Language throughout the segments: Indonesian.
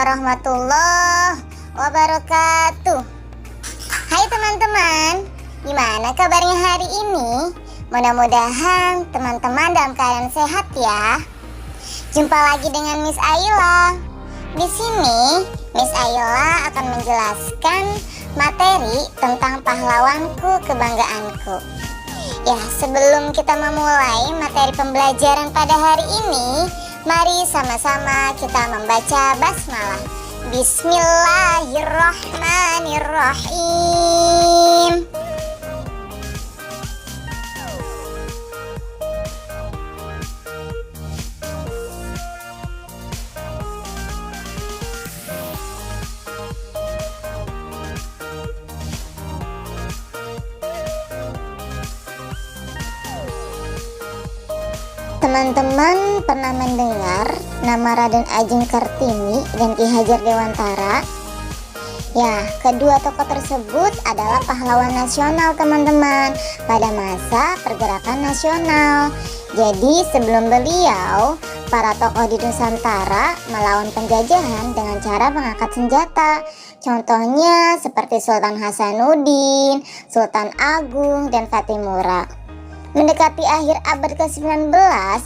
warahmatullahi wabarakatuh. Hai teman-teman, gimana kabarnya hari ini? Mudah-mudahan teman-teman dalam keadaan sehat ya. Jumpa lagi dengan Miss Ayla. Di sini Miss Ayla akan menjelaskan materi tentang pahlawanku kebanggaanku. Ya, sebelum kita memulai materi pembelajaran pada hari ini, mari sama-sama kita membaca basmalah. Bismillahirrahmanirrahim. Teman-teman pernah mendengar nama Raden Ajeng Kartini dan Ki Hajar Dewantara? Ya, kedua tokoh tersebut adalah pahlawan nasional teman-teman pada masa pergerakan nasional. Jadi sebelum beliau, para tokoh di Nusantara melawan penjajahan dengan cara mengangkat senjata. Contohnya seperti Sultan Hasanuddin, Sultan Agung, dan Fatimura. Mendekati akhir abad ke-19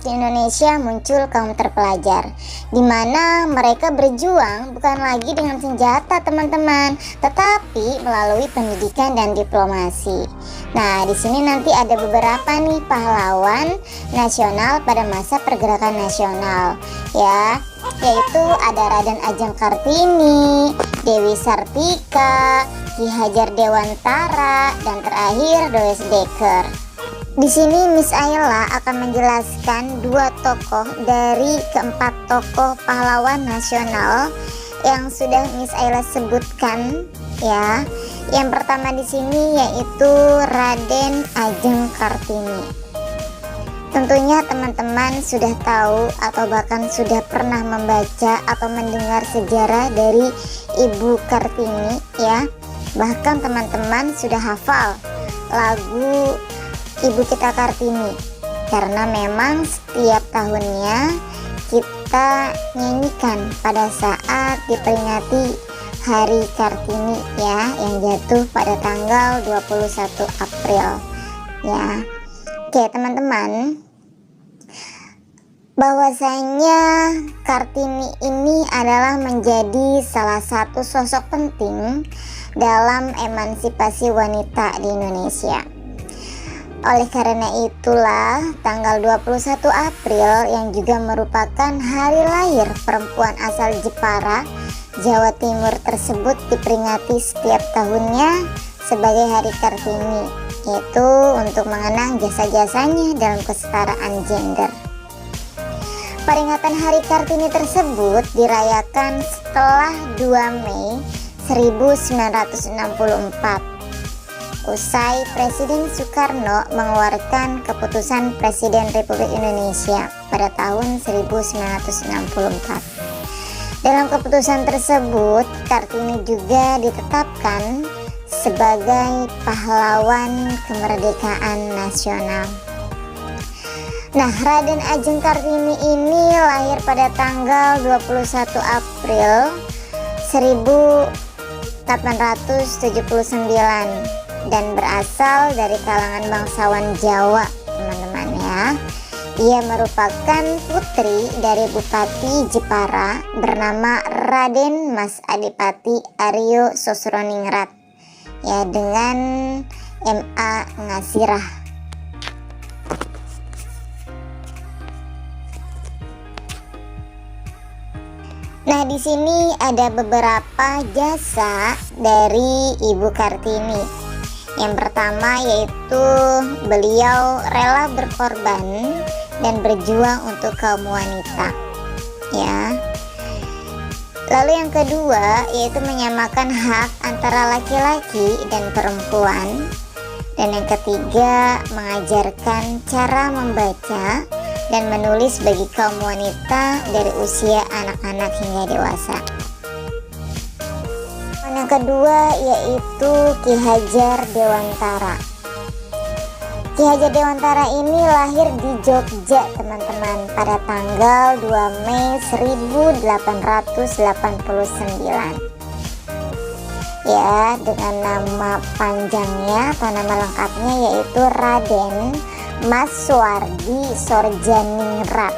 di Indonesia muncul kaum terpelajar, di mana mereka berjuang bukan lagi dengan senjata teman-teman, tetapi melalui pendidikan dan diplomasi. Nah, di sini nanti ada beberapa nih pahlawan nasional pada masa pergerakan nasional, ya, yaitu ada Raden Ajeng Kartini, Dewi Sartika, Ki Hajar Dewantara, dan terakhir Doyos Dekker. Di sini Miss Ayla akan menjelaskan dua tokoh dari keempat tokoh pahlawan nasional yang sudah Miss Ayla sebutkan ya. Yang pertama di sini yaitu Raden Ajeng Kartini. Tentunya teman-teman sudah tahu atau bahkan sudah pernah membaca atau mendengar sejarah dari Ibu Kartini ya. Bahkan teman-teman sudah hafal lagu Ibu kita Kartini, karena memang setiap tahunnya kita nyanyikan pada saat diperingati Hari Kartini ya, yang jatuh pada tanggal 21 April ya. Oke teman-teman, bahwasanya Kartini ini adalah menjadi salah satu sosok penting dalam emansipasi wanita di Indonesia. Oleh karena itulah tanggal 21 April yang juga merupakan hari lahir perempuan asal Jepara, Jawa Timur tersebut diperingati setiap tahunnya sebagai Hari Kartini, yaitu untuk mengenang jasa-jasanya dalam kesetaraan gender. Peringatan Hari Kartini tersebut dirayakan setelah 2 Mei 1964. Usai Presiden Soekarno mengeluarkan keputusan Presiden Republik Indonesia pada tahun 1964. Dalam keputusan tersebut, Kartini juga ditetapkan sebagai pahlawan kemerdekaan nasional. Nah, Raden Ajeng Kartini ini lahir pada tanggal 21 April 1879 dan berasal dari kalangan bangsawan Jawa teman-teman ya. Ia merupakan putri dari Bupati Jepara bernama Raden Mas Adipati Aryo Sosroningrat ya, dengan MA Ngasirah. Nah, di sini ada beberapa jasa dari Ibu Kartini. Yang pertama yaitu beliau rela berkorban dan berjuang untuk kaum wanita ya. Lalu yang kedua yaitu menyamakan hak antara laki-laki dan perempuan. Dan yang ketiga mengajarkan cara membaca dan menulis bagi kaum wanita dari usia anak-anak hingga dewasa. Yang kedua yaitu Ki Hajar Dewantara. Ki Hajar Dewantara ini lahir di Jogja teman-teman pada tanggal 2 Mei 1889. Ya, dengan nama panjangnya atau nama lengkapnya yaitu Raden Mas Suwardi Sorjaningrat.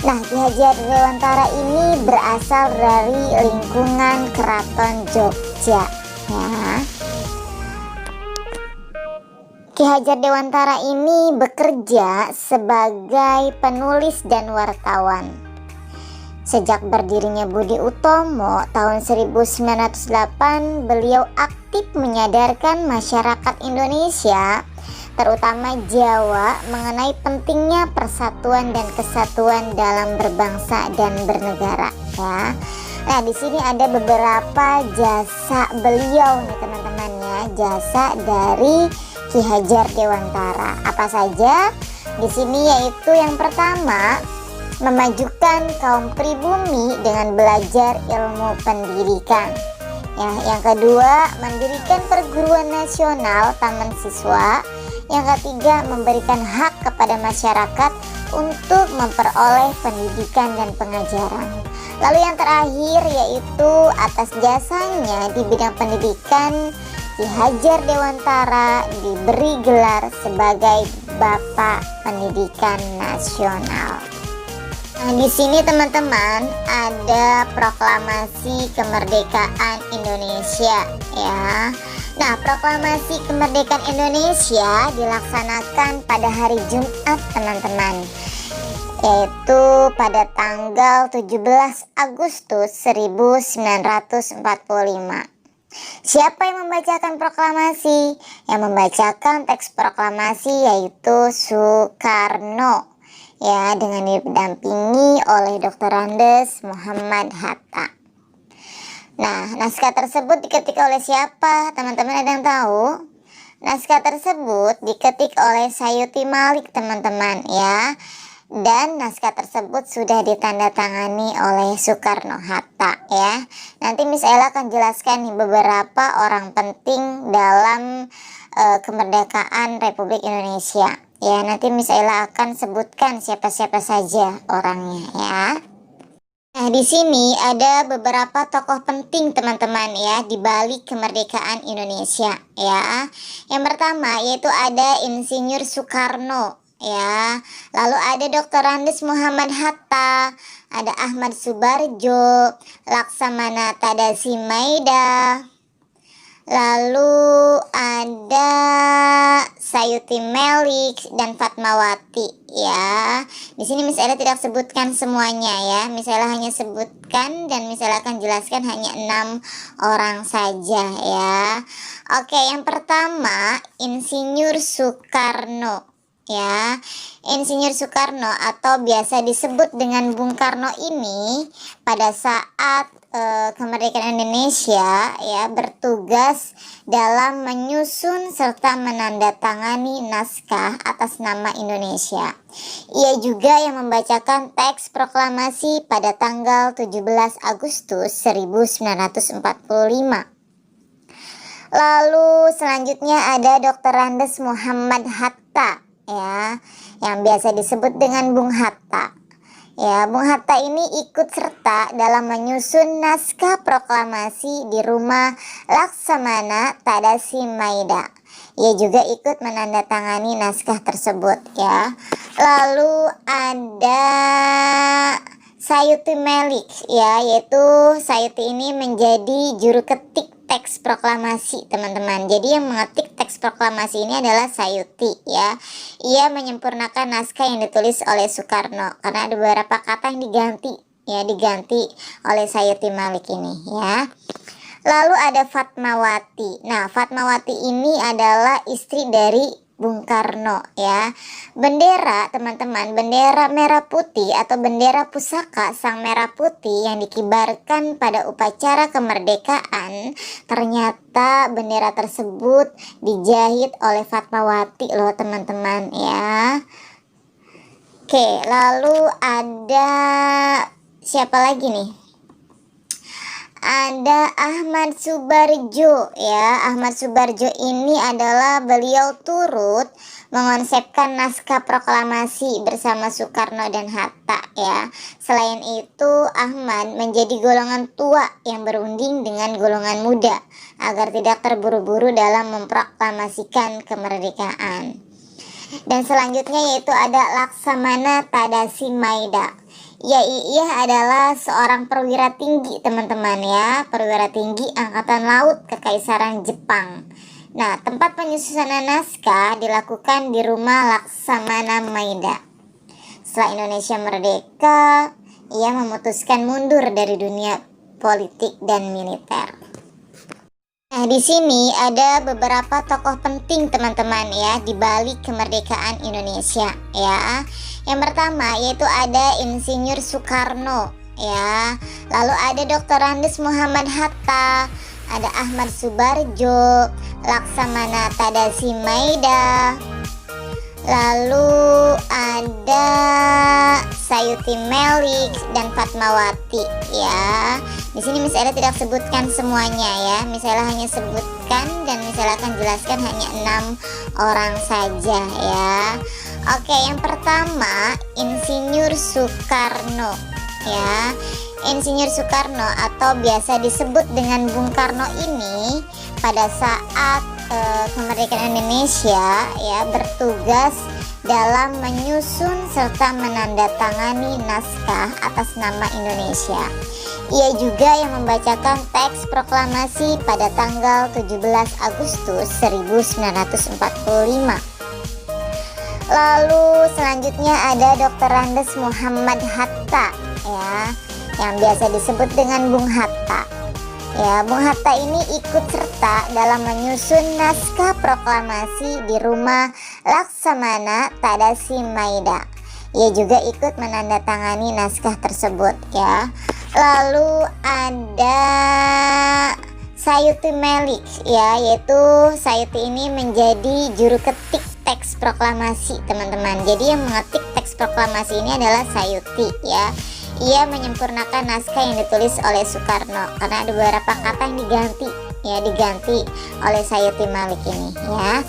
Nah, Ki Hajar Dewantara ini berasal dari lingkungan Keraton Jogja ya. Ki Hajar Dewantara ini bekerja sebagai penulis dan wartawan. Sejak berdirinya Budi Utomo tahun 1908, beliau aktif menyadarkan masyarakat Indonesia, terutama Jawa, mengenai pentingnya persatuan dan kesatuan dalam berbangsa dan bernegara ya. Nah, di sini ada beberapa jasa beliau nih teman-teman ya, jasa dari Ki Hajar Dewantara. Apa saja? Di sini yaitu yang pertama, memajukan kaum pribumi dengan belajar ilmu pendidikan. Ya, yang kedua, mendirikan perguruan nasional taman siswa. Yang ketiga, memberikan hak kepada masyarakat untuk memperoleh pendidikan dan pengajaran. Lalu yang terakhir yaitu atas jasanya di bidang pendidikan, Ki Hajar Dewantara diberi gelar sebagai Bapak Pendidikan Nasional. Nah, di sini teman-teman ada proklamasi kemerdekaan Indonesia ya. Nah, proklamasi kemerdekaan Indonesia dilaksanakan pada hari Jumat teman-teman, yaitu pada tanggal 17 Agustus 1945. Siapa yang membacakan proklamasi? Yang membacakan teks proklamasi yaitu Soekarno ya, dengan didampingi oleh Dr. Andes Muhammad Hatta. Nah, naskah tersebut diketik oleh siapa? Teman-teman ada yang tahu? Naskah tersebut diketik oleh Sayuti Malik teman-teman ya. Dan naskah tersebut sudah ditandatangani oleh Soekarno Hatta ya. Nanti Miss Ella akan jelaskan nih beberapa orang penting dalam kemerdekaan Republik Indonesia ya. Nanti Miss Ella akan sebutkan siapa-siapa saja orangnya ya. Nah, di sini ada beberapa tokoh penting teman-teman ya di balik kemerdekaan Indonesia ya. Yang pertama yaitu ada Insinyur Soekarno ya, lalu ada Dr. Andes Muhammad Hatta, ada Ahmad Subarjo, Laksamana Tadasi Maida, lalu ada Sayuti Melik dan Fatmawati ya. Di sini Miss Ella tidak sebutkan semuanya ya, Miss Ella hanya sebutkan dan Miss Ella akan jelaskan hanya 6 orang saja ya. Oke, yang pertama Insinyur Soekarno ya. Insinyur Soekarno atau biasa disebut dengan Bung Karno ini pada saat kemerdekaan Indonesia ya bertugas dalam menyusun serta menandatangani naskah atas nama Indonesia. Ia juga yang membacakan teks proklamasi pada tanggal 17 Agustus 1945. Lalu selanjutnya ada Dr. Andes Muhammad Hatta ya, yang biasa disebut dengan Bung Hatta. Ya, Bung Hatta ini ikut serta dalam menyusun naskah proklamasi di rumah Laksamana Tadasi Maida. Ia juga ikut menandatangani naskah tersebut ya. Lalu ada Sayuti Melik ya, yaitu Sayuti ini menjadi juru ketik teks proklamasi teman-teman. Jadi yang mengetik teks proklamasi ini adalah Sayuti ya. Ia menyempurnakan naskah yang ditulis oleh Soekarno karena ada beberapa kata yang diganti oleh Sayuti Malik ini ya. Lalu ada Fatmawati. Nah, Fatmawati ini adalah istri dari Bung Karno ya. Bendera teman-teman, bendera merah putih atau bendera pusaka sang merah putih yang dikibarkan pada upacara kemerdekaan, ternyata bendera tersebut dijahit oleh Fatmawati loh teman-teman ya. Oke, lalu ada siapa lagi nih? ada Ahmad Subardjo ya. Ahmad Subardjo ini adalah beliau turut mengonsepkan naskah proklamasi bersama Soekarno dan Hatta ya. Selain itu, Ahmad menjadi golongan tua yang berunding dengan golongan muda agar tidak terburu-buru dalam memproklamasikan kemerdekaan. Dan selanjutnya yaitu ada Laksamana Tadashi Maeda. Ya, ia adalah seorang perwira tinggi teman-teman ya, perwira tinggi Angkatan Laut Kekaisaran Jepang. Nah, tempat penyusunan naskah dilakukan di rumah Laksamana Maeda. Setelah Indonesia merdeka, ia memutuskan mundur dari dunia politik dan militer. Nah, di sini ada beberapa tokoh penting teman-teman ya di balik kemerdekaan Indonesia ya. Yang pertama yaitu ada Insinyur Soekarno ya. Lalu ada Dr. Andes Muhammad Hatta, ada Ahmad Subardjo, Laksamana Tadashi Maeda. Lalu ada Sayuti Melik dan Fatmawati ya. Di sini Miss Ella tidak sebutkan semuanya ya. Miss Ella hanya sebutkan dan Miss Ella akan jelaskan hanya 6 orang saja ya. Oke, yang pertama Insinyur Soekarno ya. Insinyur Soekarno atau biasa disebut dengan Bung Karno ini pada saat kemerdekaan Indonesia ya bertugas dalam menyusun serta menandatangani naskah atas nama Indonesia. Ia juga yang membacakan teks proklamasi pada tanggal 17 Agustus 1945. Lalu selanjutnya ada Dr. Andes Muhammad Hatta ya, yang biasa disebut dengan Bung Hatta. Ya, Bung Hatta ini ikut serta dalam menyusun naskah proklamasi di rumah Laksamana Tadashi Maeda. Ia juga ikut menandatangani naskah tersebut ya. Lalu ada Sayuti Melik ya, yaitu Sayuti ini menjadi juru ketik teks proklamasi teman-teman. Jadi yang mengetik teks proklamasi ini adalah Sayuti ya. Ia menyempurnakan naskah yang ditulis oleh Soekarno karena ada beberapa kata yang diganti oleh Sayuti Melik ini ya.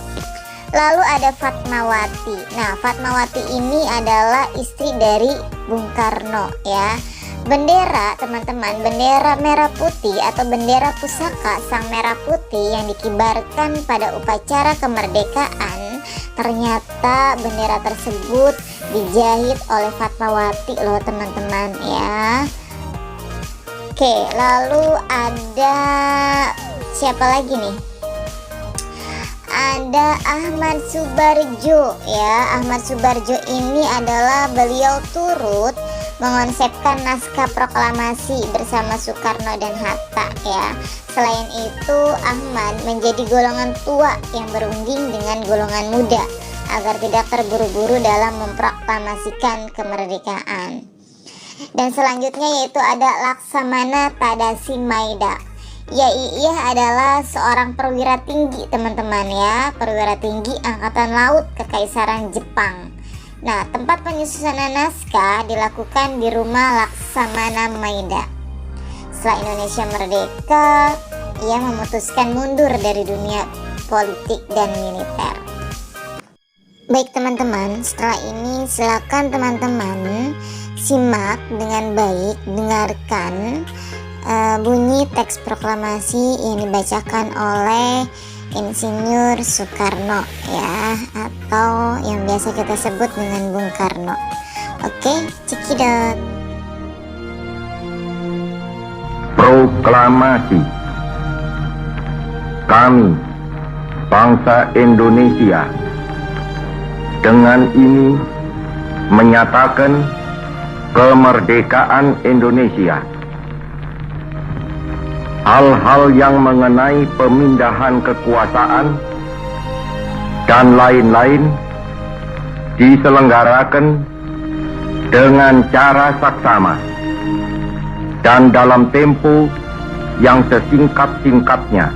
Lalu ada Fatmawati. Nah, Fatmawati ini adalah istri dari Bung Karno ya. Bendera teman-teman, bendera merah putih atau bendera pusaka sang merah putih yang dikibarkan pada upacara kemerdekaan, ternyata bendera tersebut dijahit oleh Fatmawati loh teman-teman ya. Oke, lalu ada siapa lagi nih? Ada Ahmad Subardjo ya. Ahmad Subardjo ini adalah beliau turut mengonsepkan naskah proklamasi bersama Soekarno dan Hatta ya. Selain itu, Ahmad menjadi golongan tua yang berunding dengan golongan muda agar tidak terburu-buru dalam memproklamasikan kemerdekaan. Dan selanjutnya yaitu ada Laksamana Tadashi Maeda. Ya, ia adalah seorang perwira tinggi teman-teman ya, perwira tinggi Angkatan Laut Kekaisaran Jepang. Nah, tempat penyusunan naskah dilakukan di rumah Laksamana Maeda. Setelah Indonesia merdeka, ia memutuskan mundur dari dunia politik dan militer. Baik teman-teman, setelah ini silakan teman-teman simak dengan baik, dengarkan bunyi teks proklamasi yang dibacakan oleh Insinyur Soekarno ya, atau yang biasa kita sebut dengan Bung Karno. Oke, cekidot. Proklamasi. Kami, bangsa Indonesia, dengan ini menyatakan kemerdekaan Indonesia. Hal-hal yang mengenai pemindahan kekuasaan dan lain-lain diselenggarakan dengan cara saksama dan dalam tempo yang sesingkat-singkatnya.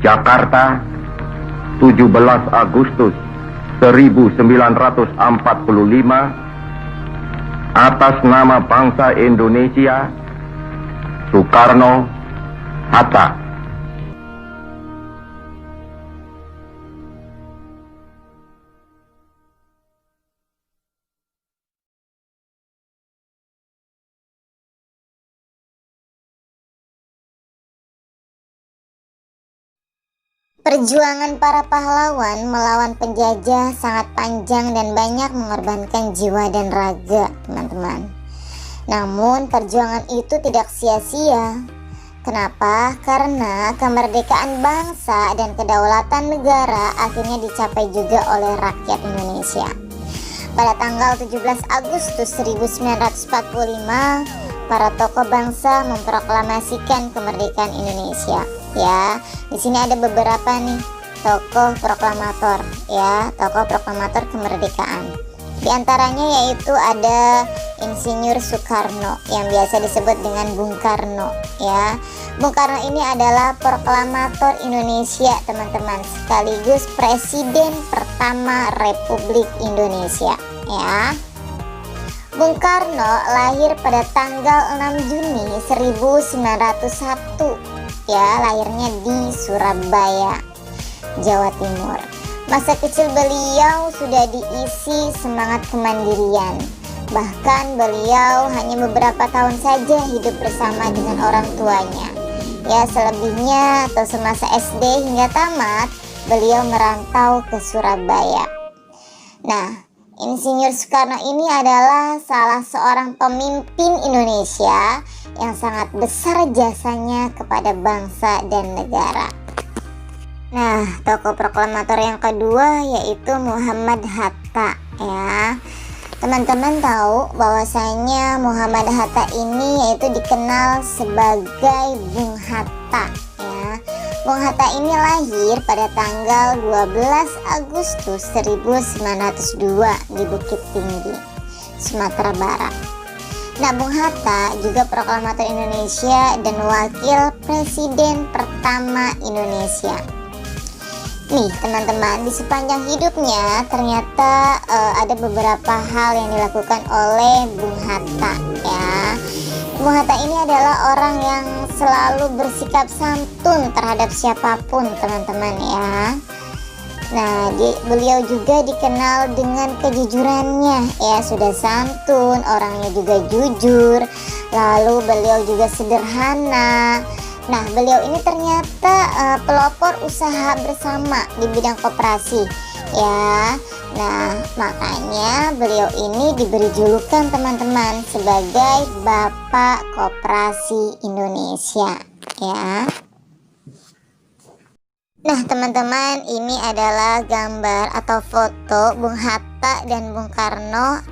Jakarta, 17 Agustus 1945, atas nama bangsa Indonesia Soekarno, Hatta. Perjuangan para pahlawan melawan penjajah sangat panjang dan banyak mengorbankan jiwa dan raga, teman-teman. Namun perjuangan itu tidak sia-sia. Kenapa? Karena kemerdekaan bangsa dan kedaulatan negara akhirnya dicapai juga oleh rakyat Indonesia. Pada tanggal 17 Agustus 1945, para tokoh bangsa memproklamasikan kemerdekaan Indonesia. Ya, di sini ada beberapa nih tokoh proklamator, ya, tokoh proklamator kemerdekaan. Di antaranya yaitu ada Insinyur Soekarno yang biasa disebut dengan Bung Karno, ya. Bung Karno ini adalah proklamator Indonesia, teman-teman, sekaligus presiden pertama Republik Indonesia, ya. Bung Karno lahir pada tanggal 6 Juni 1901, ya, lahirnya di Surabaya, Jawa Timur. Masa kecil beliau sudah diisi semangat kemandirian. Bahkan beliau hanya beberapa tahun saja hidup bersama dengan orang tuanya. Ya, selebihnya atau semasa SD hingga tamat, beliau merantau ke Surabaya. Nah, Insinyur Soekarno ini adalah salah seorang pemimpin Indonesia yang sangat besar jasanya kepada bangsa dan negara. Nah, tokoh proklamator yang kedua yaitu Muhammad Hatta, ya. Teman-teman tahu bahwasanya Muhammad Hatta ini yaitu dikenal sebagai Bung Hatta, ya. Bung Hatta ini lahir pada tanggal 12 Agustus 1902 di Bukit Tinggi, Sumatera Barat. Nah, Bung Hatta juga proklamator Indonesia dan wakil presiden pertama Indonesia. Nih teman-teman, di sepanjang hidupnya ternyata ada beberapa hal yang dilakukan oleh Bung Hatta, ya. Bung Hatta ini adalah orang yang selalu bersikap santun terhadap siapapun, teman-teman, ya. Nah, beliau juga dikenal dengan kejujurannya, ya, sudah santun, orangnya juga jujur, lalu beliau juga sederhana. Nah, beliau ini ternyata pelopor usaha bersama di bidang koperasi, ya. Nah, makanya beliau ini diberi julukan, teman-teman, sebagai Bapak Koperasi Indonesia, ya. Nah, teman-teman, ini adalah gambar atau foto Bung Hatta dan Bung Karno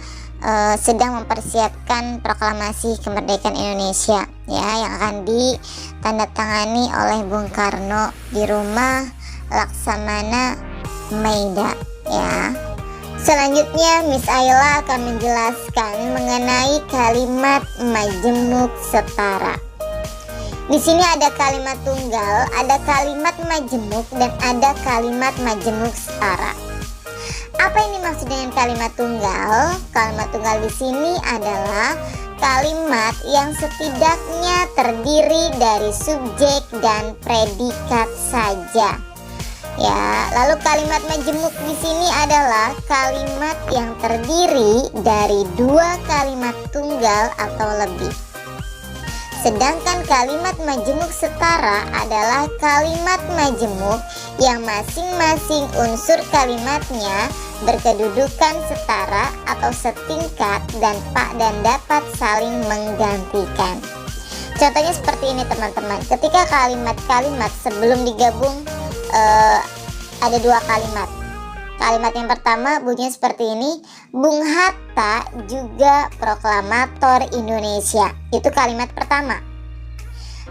sedang mempersiapkan proklamasi kemerdekaan Indonesia, ya, yang akan ditandatangani oleh Bung Karno di rumah Laksamana Maida, ya. Selanjutnya Miss Ayla akan menjelaskan mengenai kalimat majemuk setara. Di sini ada kalimat tunggal, ada kalimat majemuk, dan ada kalimat majemuk setara. Apa ini maksud dengan kalimat tunggal? Kalimat tunggal di sini adalah kalimat yang setidaknya terdiri dari subjek dan predikat saja. Ya, lalu kalimat majemuk di sini adalah kalimat yang terdiri dari dua kalimat tunggal atau lebih. Sedangkan kalimat majemuk setara adalah kalimat majemuk yang masing-masing unsur kalimatnya berkedudukan setara atau setingkat dan dapat saling menggantikan. Contohnya seperti ini, teman-teman. Ketika kalimat-kalimat sebelum digabung ada dua kalimat. Kalimat yang pertama bunyinya seperti ini: Bung Hatta juga proklamator Indonesia. Itu kalimat pertama.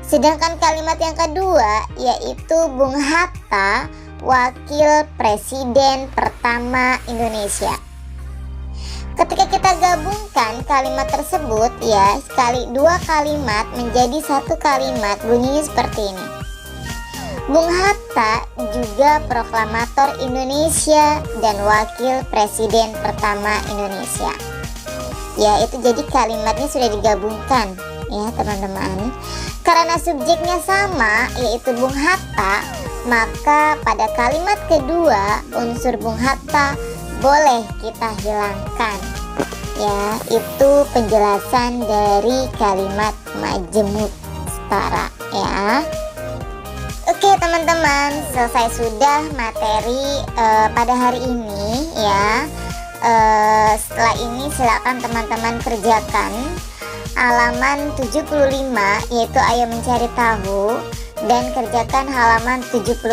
Sedangkan kalimat yang kedua yaitu Bung Hatta wakil presiden pertama Indonesia. Ketika kita gabungkan kalimat tersebut, ya, dua kalimat menjadi satu kalimat, bunyinya seperti ini: Bung Hatta juga proklamator Indonesia dan wakil presiden pertama Indonesia. Ya, itu jadi kalimatnya sudah digabungkan, ya teman-teman. Karena subjeknya sama, yaitu Bung Hatta, maka pada kalimat kedua unsur Bung Hatta boleh kita hilangkan. Ya, itu penjelasan dari kalimat majemuk setara ya. Oke teman-teman, selesai sudah materi pada hari ini ya. Setelah ini silakan teman-teman kerjakan halaman 75, yaitu ayo mencari tahu, dan kerjakan halaman 76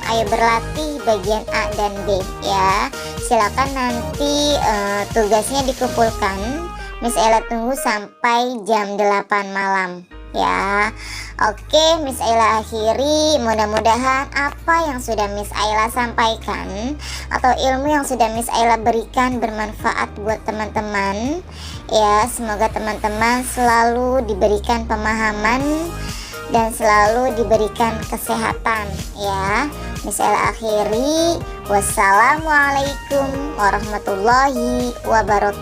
ayo berlatih bagian A dan B ya. Silakan nanti tugasnya dikumpulkan. Miss Ella tunggu sampai jam 8 malam ya. Oke, Miss Ayla akhiri. Mudah-mudahan apa yang sudah Miss Ayla sampaikan atau ilmu yang sudah Miss Ayla berikan bermanfaat buat teman-teman ya. Semoga teman-teman selalu diberikan pemahaman dan selalu diberikan kesehatan ya. Miss Ayla akhiri. Wassalamualaikum warahmatullahi wabarakatuh.